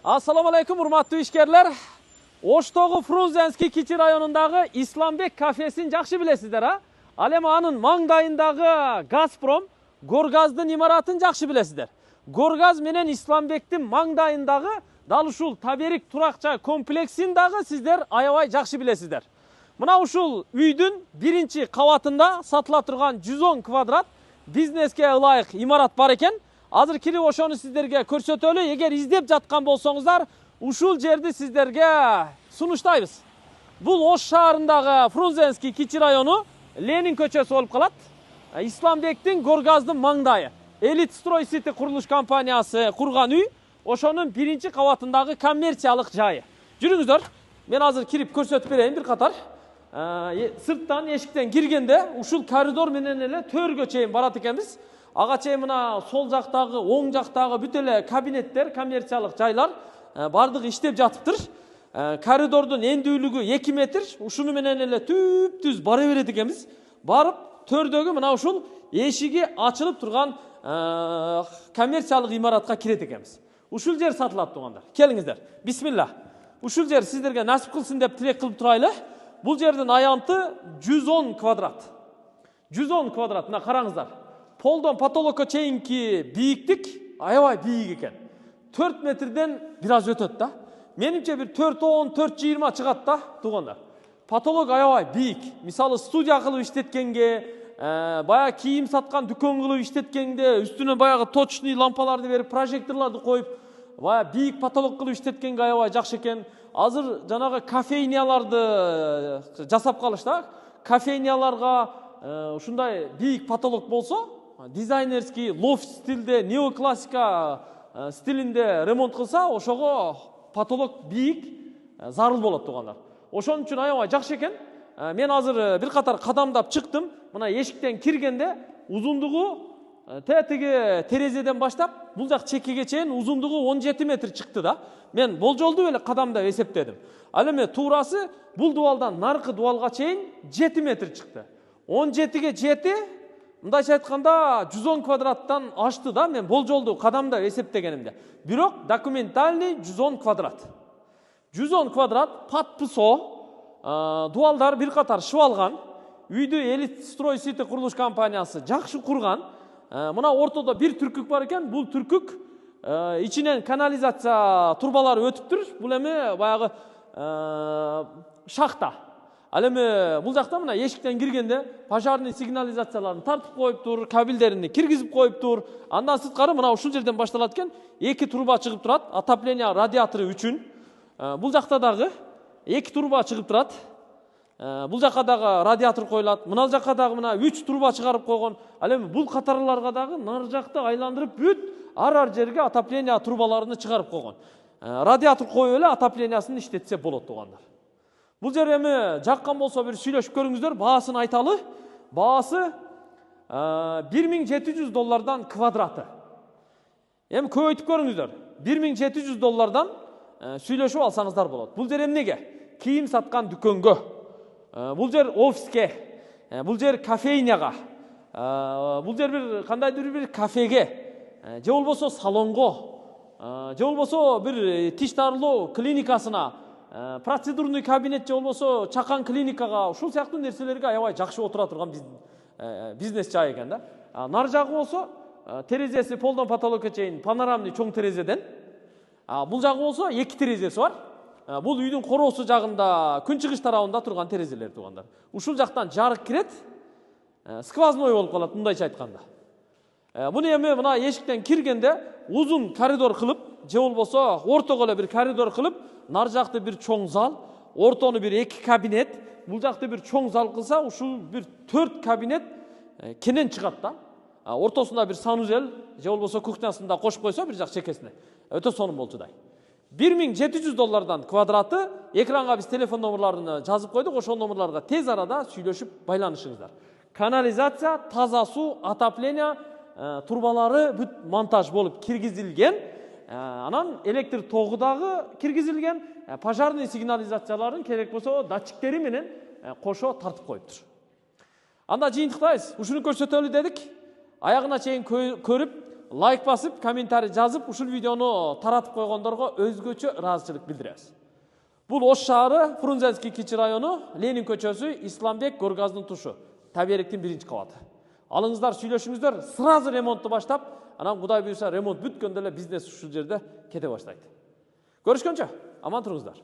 Assalamu alaikum, урматтуу ишкерлер. Оштогу Фрунзенский кичи районундагы Исламбек кафесин жакшы билесиздер, а? Ал эми анын маңдайындагы Газпром Горгаздын имаратын жакшы билесиздер. Горгаз менен Исламбектин маңдайындагы дал ушул таберик туракча комплексин дагы сиздер аябай жакшы билесиздер. Мына ушул үйдүн биринчи кабатында сатыла турган 110 квадрат бизнеске ылайык имарат бар экен. Азыр кирип ошону сиздерге көрсөтөлү. Эгер издеп жаткан болсоңуздар, ушул жерди сиздерге сунуштайбыз. Бул Ош шаарындагы Фрунзенский кичи району Ленин көчөсү болуп калат. Исламбектин Горгаздын маңдайы. Элит Строй Сити курулуш компаниясы курган үй, ошонун биринчи кабатындагы коммерциялык жайы. Жүрүңүздөр, мен азыр кирип көрсөтүп берейин бир катар. Сырттан эшиктен киргенде ушул коридор менен эле төргө чейин барат экенбиз. Ага чейин мына сол жактагы, оң жактагы бүт эле кабинеттер, коммерциялык жайлар бардыгы иштеп жатыптыр. Коридордун эндүүлүгү 2 метр, ушуну менен эле түп-түз бара берет экенбиз. Барып, төрдөгү мына ушул эшиги ачылып турган коммерциялык имаратка кирет экенбиз. Ушул жер сатылат тугандар. Келиңиздер. Бисмилла. Ушул жер сиздерге насип кылсын деп тилек кылып турайлы. Бул жердин аянты 110 квадрат. 110 квадрат. Мына караңыздар. Полдон потолокко чейинки бийиктик аябай бийик экен. 4 метрден бир аз өтөт да. Менимче бир 4-10, 4-20 чыгат да тугандар. Потолок аябай бийик. Мисалы студия кылып иштеткенге, баягы кийим саткан дүкөн кылып иштеткенде, үстүнө баягы точный лампаларды берип, прожекторларды коюп, баягы бийик потолок кылып иштеткенге аябай жакшы экен. Азыр жанагы кофейнияларды жасап калышты. Кофейнияларга ушундай бийик потолок болсо, дизайнерский лофт стилде, неоклассика стилинде ремонт кылса, ошого потолок бийик зарыл болот тугандар. Ошон үчүн аябай жакшы экен. Мен азыр бир катар кадамдап чыктым. Мына эшиктен киргенде узундугу тетиги терезеден баштап бул жак чекеге чейин узундугу 17 метр чыкты да. Мен болжолду эле кадамдап эсептедим. Ал эми туурасы бул дубалдан наркы дубалга чейин 7 метр чыкты. 17ге 7, мындайча айтканда 110 квадраттан ашты да, мен болжолду кадамдап эсептегенимде. Бирок документальный 110 квадрат. 110 квадрат патпысо, дуалдар бир катар шыбалган. Үйдү Элит Строй Сити курулуш компаниясы жакшы курган. Мына ортодо бир түркүк бар экен. Бул түркүк ичинен канализация турбалары өтүптүр. Бул эми баягы шахта. Ал эми бул жакта мына эшиктен киргенде пожарный сигнализацияларын тартып коюптур, кабелдерин киргизип коюптур. Андан сырткары мына ушул жерден башталат экен. 2 турба чыгып турат, отопление радиатору үчүн. Бул жакта дагы 2 турба чыгып турат. Бул жакка дагы радиатор коюлат. Мына жакка дагы мына 3 турба чыгарып койгон. Ал эми бул катарларга дагы нар жакты айландырып бүт ар жерге отопление турбаларын чыгарып койгон. Радиатор коюп эле отоплениясын иштетсе болот тугандар. Бул жер эми жаккан болсо бир сүйлөшүп көрүңүздөр, баасын айталы. Баасы $1700 квадраты. Эми көбөйтүп көрүңүздөр. $1700 сүйлөшүп алсаңыздар болот. Бул жер эмнеге? Кийим саткан дүкөнгө. Бул жер офиске. Бул жер кофейняга. Бул жер бир кандайдыр бир кафеге. Же болбосо салонго. Же болбосо бир тиш дарылоо клиникасына, процедурный кабинет же болбосо чакан клиникага, ушул сыяктуу нерселерге аябай жакшы отура турган бизнес жай экен да. Нар жагы болсо терезеси полдон потолокко чейин панорамный чоң терезеден. Бул жагы болсо 2 терезеси бар. Бул үйдүн короосу жагында, күнчыгыш тарабында турган терезелер тугандар. Ушул жактан жарык кирет, сквозной болуп калат, мындайча айтканда. Буну эми мына эшиктен киргенде узун коридор кылып, же болбосо ортого эле бир коридор кылып, нар жакты бир чоң зал, ортону бир 2 кабинет, бул жакты бир чоң зал кылса, ушул бир 4 кабинет кенен чыгат да. Ортосунда бир санузел, же болбосо кухнясында кошуп койсо бир жак чекесине. Өтө сонун болчудай. $1700 квадраты. Экранга биз телефон номерларын жазып койдук. Ошол номерларга тез арада сүйлөшүп байланышыңыздар. Канализация, таза суу, отопление турбалары бүт монтаж болуп киргизилген. Анан электр тогу дагы киргизилген. Пожарный сигнализацияларын керек болсо датчиктери менен кошо тартып коюптур. Анда жыйынтыктайбыз. Ушуну көрсөтөлү дедик. Аягына чейин көрүп, лайк басып, комментарий жазып, ушул видеону таратып койгондорго өзгөчө ыраазычылык билдиребиз. Бул Ош шаары, Фрунзенский кичи району, Ленин көчөсү, Исламбек Горгаздын тушу, Табериктин 1-кабаты. Алыңыздар, сүйлөшүңүздөр, сразу ремонтту баштап, анан Кудай буйруса ремонт бүткөндө эле бизнес ушул жерде кете баштайт. Көрүшкөнчө, аман туруңуздар.